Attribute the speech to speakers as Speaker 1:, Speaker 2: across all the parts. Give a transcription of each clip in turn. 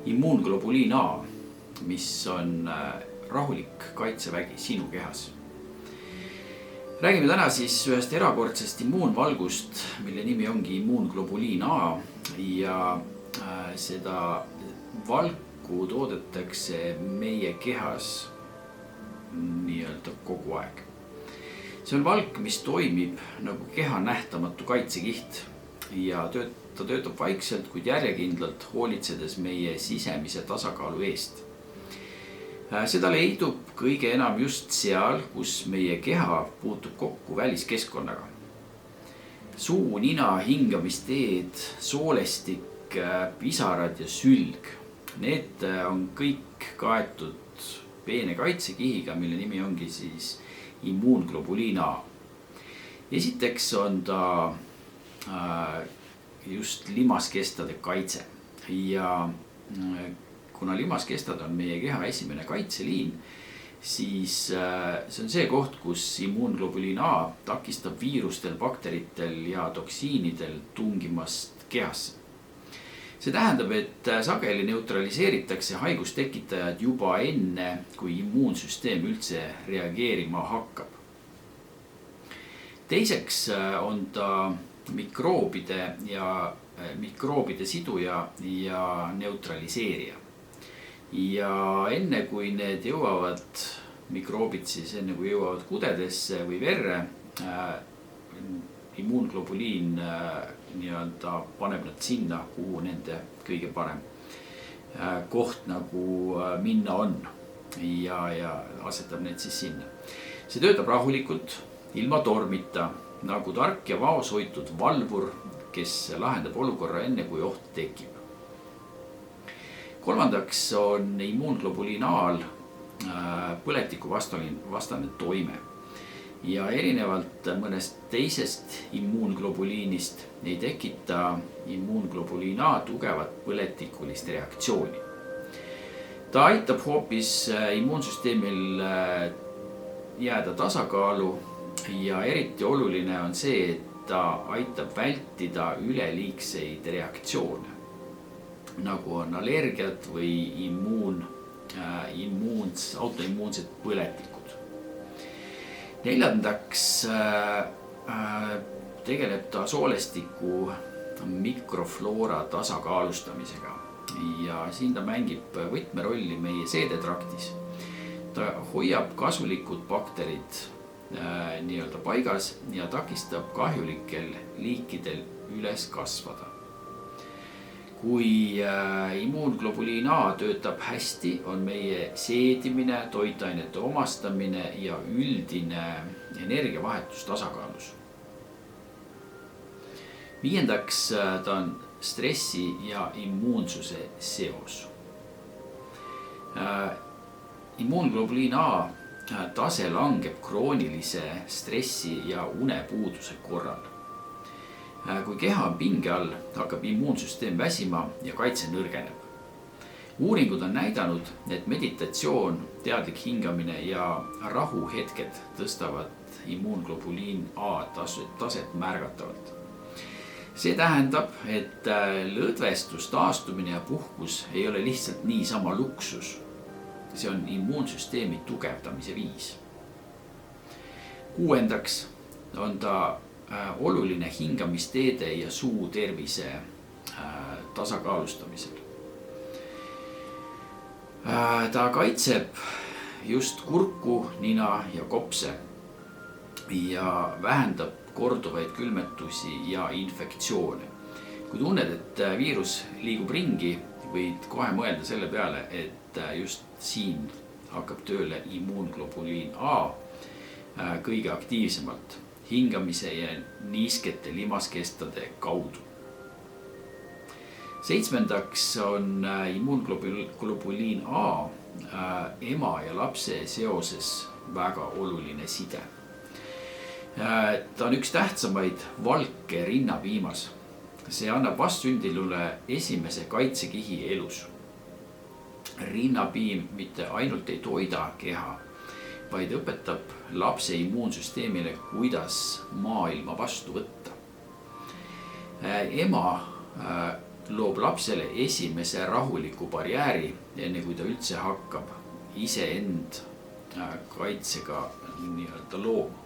Speaker 1: immuunglobuliin A, mis on rahulik kaitsevägi sinu kehas. Räägime täna siis ühest erakordsest immuunvalgust, mille nimi ongi immuunglobuliin A ja seda valku toodetakse meie kehas nii-öelda kogu aeg. See on valk, mis toimib nagu keha nähtamatu kaitsekiht ja ta töötab vaikselt, kuid järjekindlalt hoolitsedes meie sisemise tasakaalu eest. Seda leidub kõige enam just seal, kus meie keha puutub kokku väliskeskkonnaga. Suu, nina, hingamisteed, soolestik, pisarad ja sülg. Need on kõik kaetud peene kaitsekihiga, mille nimi ongi siis immuunglobuliin A. Esiteks on ta just limaskestade kaitse ja kuna limaskestad on meie keha esimene kaitseliin, siis see on see koht, kus immuunglobuliin A takistab viirustel, bakteritel ja toksiinidel tungimast kehasse. See tähendab, et sageli neutraliseeritakse haigustekitajad juba enne, kui immuunsüsteem üldse reageerima hakkab. Teiseks on ta mikroobide siduja ja neutraliseerija. Ja enne kui need jõuavad, mikroobid siis enne kui jõuavad kudedesse või verre, immuunglobuliin nii-öelda paneb nad sinna, kuhu nende kõige parem koht nagu minna on ja asetab need siis sinna. See töötab rahulikult, ilma tormita, nagu tark ja vaoshoitud valvur, kes lahendab olukorra enne, kui oht tekib. Kolmandaks on immuunglobuliin A-l põletiku vastane toime. Ja erinevalt mõnest teisest immuunglobuliinist ei tekita immuunglobuliin A tugevat põletikulist reaktsiooni. Ta aitab hoopis immuunsüsteemil jääda tasakaalu ja eriti oluline on see, et ta aitab vältida üleliigseid reaktsioone, nagu on allergiad või autoimmuunsed põletikud. Neljandaks tegeleb ta soolestiku mikrofloora tasakaalustamisega ja siin ta mängib võtmerolli meie seedetraktis. Ta hoiab kasulikud bakterid nii-öelda paigas ja takistab kahjulikel liikidel üles kasvada. Kui immuunglobuliin A töötab hästi, on meie seedimine, toitainete omastamine ja üldine energiavahetus tasakaalus. Viiendaks ta on stressi ja immuunsuse seos. Immuunglobuliin A tase langeb kroonilise stressi ja unepuuduse korral. Kui keha on pinge all, hakkab immuunsüsteem väsima ja kaitse nõrgeneb. Uuringud on näidanud, et meditatsioon, teadlik hingamine ja rahuhetked tõstavad immuunglobuliin A taset märgatavalt. See tähendab, et lõdvestus, taastumine ja puhkus ei ole lihtsalt niisama luksus. See on immuunsüsteemi tugevdamise viis. Kuuendaks on ta oluline hingamisteede ja suu tervise tasakaalustamisel. Ta kaitseb just kurku, nina ja kopse ja vähendab korduvaid külmetusi ja infektsioone. Kui tunned, et viirus liigub ringi, võid kohe mõelda selle peale, et just siin hakkab tööle immuunglobuliin A kõige aktiivsemalt hingamise ja niiskete limaskestade kaudu. Seitsmendaks on immuunglobuliin A ema ja lapse seoses väga oluline side. Ta on üks tähtsamaid valke rinnapiimas. See annab vastsündilule esimese kaitsekihi elus. Rinnapiim mitte ainult ei toida keha, vaid õpetab lapse immuunsüsteemile, kuidas maailma vastu võtta. Ema loob lapsele esimese rahuliku barjääri, enne kui ta üldse hakkab iseend kaitsega nii-öelda looma.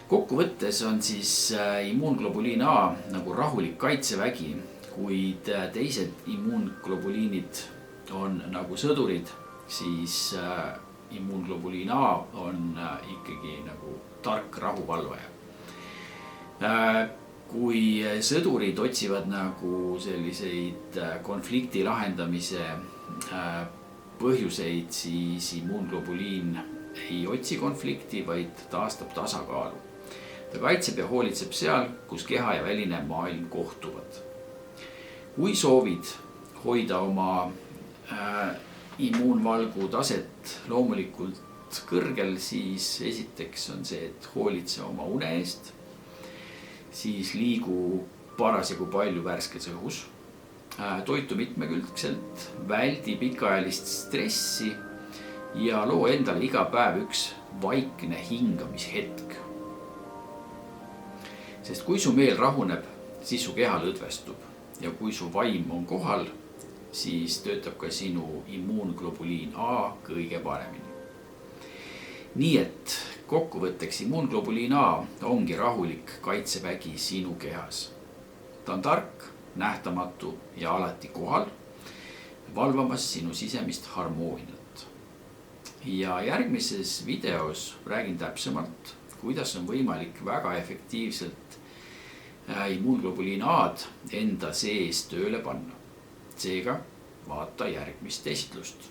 Speaker 1: Kokkuvõttes on siis immuunglobuliin A nagu rahulik kaitsevägi, kuid teised immuunglobuliinid on nagu sõdurid, siis immuunglobuliin A on ikkagi nagu tark rahuvalvaja. Kui sõdurid otsivad nagu selliseid konflikti lahendamise põhjuseid, siis immuunglobuliin ei otsi konflikti, vaid taastab tasakaalu. Ta kaitseb ja hoolitseb seal, kus keha ja väline maailm kohtuvad. Kui soovid hoida oma immuunvalgu taset loomulikult kõrgel, siis esiteks on see, et hoolitse oma une eest, siis liigu parasjagu palju värskes õhus, toitu mitmekülgselt, väldi pikaajalist stressi ja loo endale iga päev üks vaikne hingamishetk. Sest kui su meel rahuneb, siis su keha lõdvestub ja kui su vaim on kohal, siis töötab ka sinu immuunglobuliin A kõige paremini. Nii et kokkuvõtteks immuunglobuliin A ongi rahulik kaitsevägi sinu kehas. Ta on tark, nähtamatu ja alati kohal, valvamas sinu sisemist harmooniat. Ja järgmises videos räägin täpsemalt, kuidas on võimalik väga efektiivselt immuunglobuliin A-d enda sees tööle panna. Seega vaata järgmist esitlust.